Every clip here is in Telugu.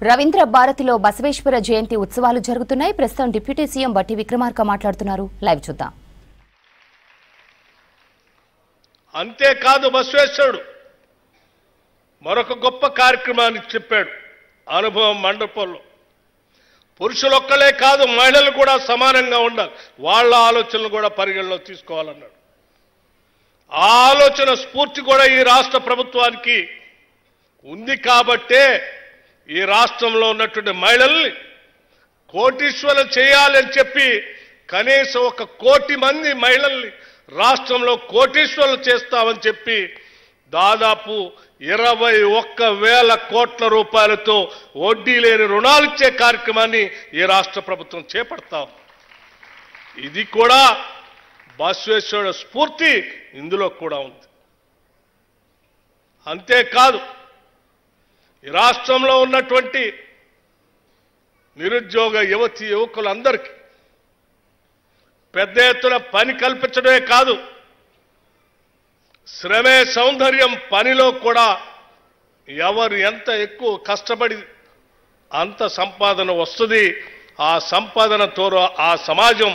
రవీంద్ర భారతిలో బసవేశ్వర జయంతి ఉత్సవాలు జరుగుతున్నాయి. ప్రస్తుతం డిప్యూటీ సీఎం బట్టి విక్రమార్క మాట్లాడుతున్నారు. లైవ్ చూద్దాం. అంతేకాదు బసవేశ్వరుడు మరొక గొప్ప కార్యక్రమాన్ని చెప్పాడు. అనుభవం మండపంలో పురుషులొక్కలే కాదు మహిళలు కూడా సమానంగా ఉండాలి, వాళ్ళ ఆలోచనలు కూడా పరిగణలో తీసుకోవాలన్నాడు. ఆ ఆలోచన స్ఫూర్తి కూడా ఈ రాష్ట్ర ప్రభుత్వానికి ఉంది. కాబట్టే ఈ రాష్ట్రంలో ఉన్నటువంటి మహిళల్ని కోటీశ్వరులు చేయాలని చెప్పి కనీసం 1 కోటి మంది మహిళల్ని రాష్ట్రంలో కోటీశ్వరులు చేస్తామని చెప్పి దాదాపు 21,000 కోట్ల రూపాయలతో వడ్డీ లేని రుణాలు ఇచ్చే కార్యక్రమాన్ని ఈ రాష్ట్ర ప్రభుత్వం చేపడతాం. ఇది కూడా బసవేశ్వరుడు స్ఫూర్తి ఇందులో కూడా ఉంది. అంతేకాదు ఈ రాష్ట్రంలో ఉన్నటువంటి నిరుద్యోగ యువతి యువకులందరికీ పెద్ద ఎత్తున పని కల్పించడమే కాదు, శ్రమే సౌందర్యం పనిలో కూడా ఎవరు ఎంత ఎక్కువ కష్టపడి అంత సంపాదన వస్తుంది. ఆ సంపాదనతో ఆ సమాజం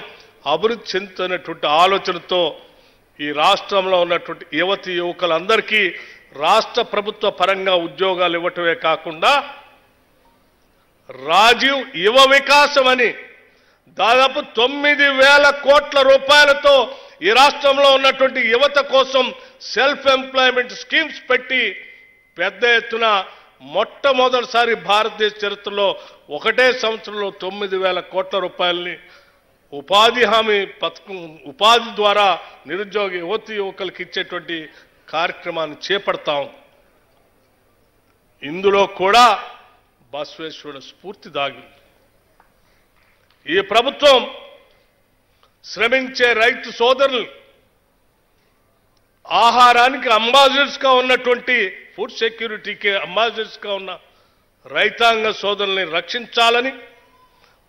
అభివృద్ధి చెందుతున్నటువంటి ఆలోచనతో ఈ రాష్ట్రంలో ఉన్నటువంటి యువతి యువకులందరికీ రాష్ట్ర ప్రభుత్వ పరంగా ఉద్యోగాలు ఇవ్వటమే కాకుండా రాజీవ్ యువ వికాసం అని దాదాపు 9,000 కోట్ల రూపాయలతో ఈ రాష్ట్రంలో ఉన్నటువంటి యువత కోసం సెల్ఫ్ ఎంప్లాయ్మెంట్ స్కీమ్స్ పెట్టి పెద్ద ఎత్తున మొట్టమొదటిసారి భారతదేశ చరిత్రలో ఒకటే సంవత్సరంలో 9,000 కోట్ల రూపాయలని ఉపాధి హామీ పథకం ఉపాధి ద్వారా నిరుద్యోగ యువతి యువకులకు ఇచ్చేటువంటి కార్యక్రమాన్ని చేపడతాం. ఇందులో కూడా బసవేశ్వరుడు స్ఫూర్తి దాగింది. ఈ ప్రభుత్వం శ్రమించే రైతు సోదరులు ఆహారానికి అంబాసిడర్స్గా ఉన్నటువంటి ఫుడ్ సెక్యూరిటీకి అంబాసిడర్స్గా ఉన్న రైతాంగ సోదరుల్ని రక్షించాలని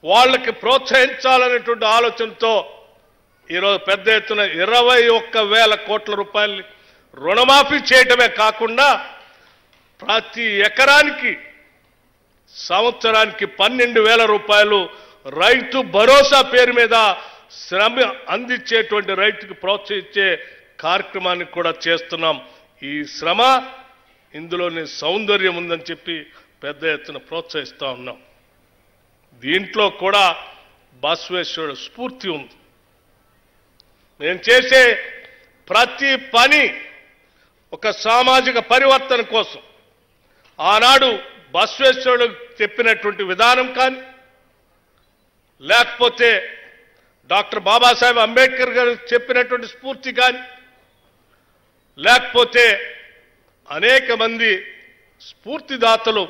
వాళ్ళకి ప్రోత్సహించాలనేటువంటి ఆలోచనతో ఈరోజు పెద్ద ఎత్తున 21,000 కోట్ల రూపాయలని రుణమాఫీ చేయటమే కాకుండా ప్రతి ఎకరానికి సంవత్సరానికి 12,000 రూపాయలు రైతు భరోసా పేరు మీద శ్రమ అందించేటువంటి రైతుకు ప్రోత్సహించే కార్యక్రమాన్ని కూడా చేస్తున్నాం. ఈ శ్రమ ఇందులోని సౌందర్యం ఉందని చెప్పి పెద్ద ఎత్తున ప్రోత్సహిస్తూ ఉన్నాం. దీంట్లో కూడా బసవేశ్వరుడు స్ఫూర్తి ఉంది. నేను చేసే ప్రతి పని ఒక సామాజిక పరివర్తన కోసం ఆనాడు బసవేశ్వరుడు చెప్పినటువంటి విధానం కానీ, లేకపోతే డాక్టర్ బాబాసాహెబ్ అంబేద్కర్ గారు చెప్పినటువంటి స్ఫూర్తి కానీ, లేకపోతే అనేక మంది స్ఫూర్తిదాతలు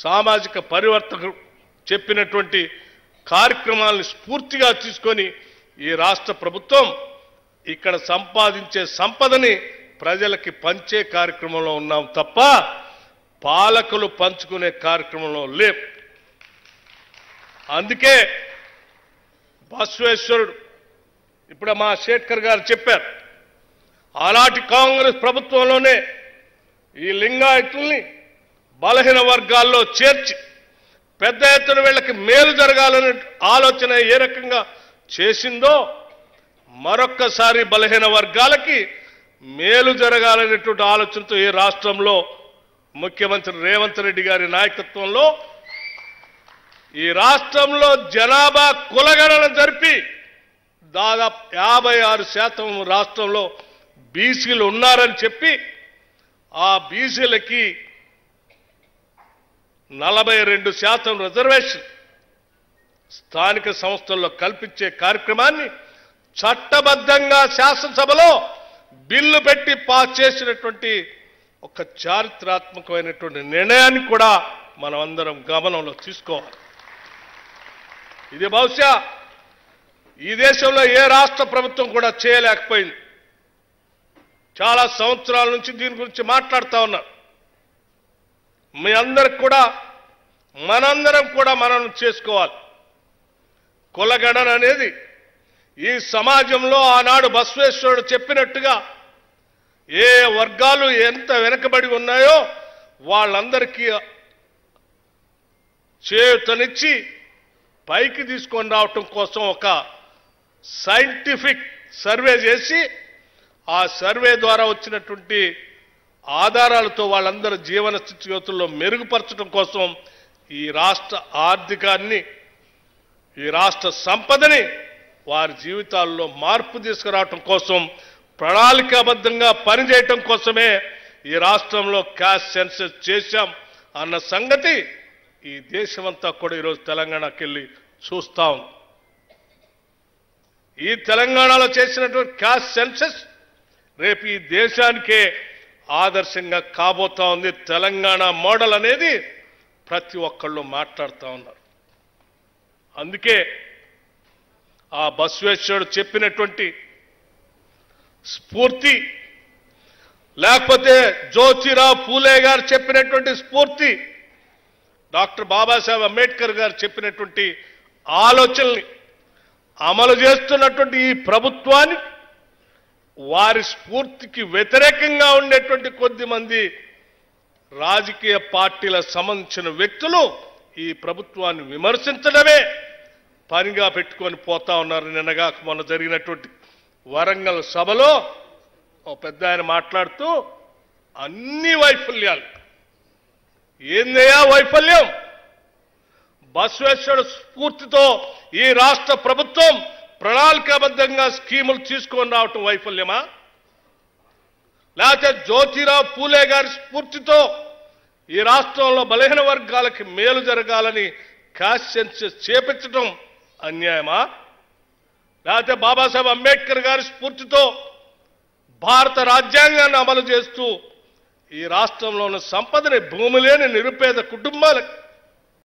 సామాజిక పరివర్తకులు చెప్పినటువంటి కార్యక్రమాలను స్ఫూర్తిగా తీసుకొని ఈ రాష్ట్ర ప్రభుత్వం ఇక్కడ సంపాదించే సంపదని ప్రజలకి పంచే కార్యక్రమంలో ఉన్నాం తప్ప పాలకులు పంచుకునే కార్యక్రమంలో లేం. అందుకే బసవేశ్వరుడు ఇప్పుడు మా శేఖర్ గారు చెప్పారు, ఆనాటి కాంగ్రెస్ ప్రభుత్వంలోనే ఈ లింగాయతుల్ని బలహీన వర్గాల్లో చేర్చి పెద్ద ఎత్తున వీళ్ళకి మేలు జరగాలనే ఆలోచన ఏ రకంగా చేసిందో మరొక్కసారి బలహీన వర్గాలకి మేలు జరగాలనేటువంటి ఆలోచనతో ఈ రాష్ట్రంలో ముఖ్యమంత్రి రేవంత్ రెడ్డి గారి నాయకత్వంలో ఈ రాష్ట్రంలో జనాభా కులగణన జరిపి దాదాపు 56% రాష్ట్రంలో బీసీలు ఉన్నారని చెప్పి ఆ బీసీలకి 42% రిజర్వేషన్ స్థానిక సంస్థల్లో కల్పించే కార్యక్రమాన్ని చట్టబద్ధంగా శాసనసభలో బిల్లు పెట్టి పాస్ చేసినటువంటి ఒక చారిత్రాత్మకమైనటువంటి నిర్ణయాన్ని కూడా మనం అందరం గమనంలో తీసుకోవాలి. ఇది బహుశా ఈ దేశంలో ఏ రాష్ట్ర ప్రభుత్వం కూడా చేయలేకపోయింది. చాలా సంవత్సరాల నుంచి దీని గురించి మాట్లాడుతూ ఉన్నారు. మీ అందరికి కూడా మనందరం కూడా మనం చేసుకోవాలి. కులగణన అనేది ఈ సమాజంలో ఆనాడు బసవేశ్వరుడు చెప్పినట్టుగా ఏ వర్గాలు ఎంత వెనకబడి ఉన్నాయో వాళ్ళందరికీ చేయూతనిచ్చి పైకి తీసుకొని రావటం కోసం ఒక సైంటిఫిక్ సర్వే చేసి ఆ సర్వే ద్వారా వచ్చినటువంటి ఆధారాలతో వాళ్ళందరి జీవన స్థితిగతుల్లో మెరుగుపరచడం కోసం ఈ రాష్ట్ర ఆర్థికాన్ని, ఈ రాష్ట్ర సంపదని వారి జీవితాల్లో మార్పు తీసుకురావటం కోసం ప్రణాళికాబద్ధంగా పనిచేయటం కోసమే ఈ రాష్ట్రంలో క్యాష్ సెన్సస్ చేశాం అన్న సంగతి ఈ దేశమంతా కూడా ఈరోజు తెలంగాణకి వెళ్ళి చూస్తాం. ఈ తెలంగాణలో చేసినటువంటి క్యాష్ సెన్సస్ రేపు ఈ దేశానికే ఆదర్శంగా కాబోతా ఉంది. తెలంగాణ మోడల్ అనేది ప్రతి ఒక్కళ్ళు మాట్లాడుతూ ఉన్నారు. అందుకే ఆ బసవేశ్వరుడు చెప్పినటువంటి స్ఫూర్తి, లేకపోతే జ్యోతిరావు పూలే గారు చెప్పినటువంటి స్ఫూర్తి, డాక్టర్ బాబాసాహెబ్ అంబేద్కర్ గారు చెప్పినటువంటి ఆలోచనల్ని అమలు చేస్తున్నటువంటి ఈ ప్రభుత్వాన్ని వారి స్ఫూర్తికి వ్యతిరేకంగా ఉండేటువంటి కొద్దిమంది రాజకీయ పార్టీలకు సంబంధించిన వ్యక్తులు ఈ ప్రభుత్వాన్ని విమర్శించడమే పనిగా పెట్టుకొని పోతా ఉన్నారు. నిన్నగా మొన్న జరిగినటువంటి వరంగల్ సభలో ఓ పెద్ద ఆయన మాట్లాడుతూ అన్ని వైఫల్యాలు, ఏందయ్యా వైఫల్యం? బసవేశ్వరుడు స్ఫూర్తితో ఈ రాష్ట్ర ప్రభుత్వం ప్రణాళికాబద్ధంగా స్కీములు తీసుకొని రావటం వైఫల్యమా? లేకపోతే జ్యోతిరావు పూలే గారి స్ఫూర్తితో ఈ రాష్ట్రంలో బలహీన వర్గాలకి మేలు జరగాలని క్యాష్ సెన్సస్ చేపించడం అన్యాయమా? లేకపోతే బాబాసాహెబ్ అంబేద్కర్ గారి స్ఫూర్తితో భారత రాజ్యాంగాన్ని అమలు చేస్తూ ఈ రాష్ట్రంలో ఉన్న సంపదని భూమి లేని నిరుపేద కుటుంబాలకు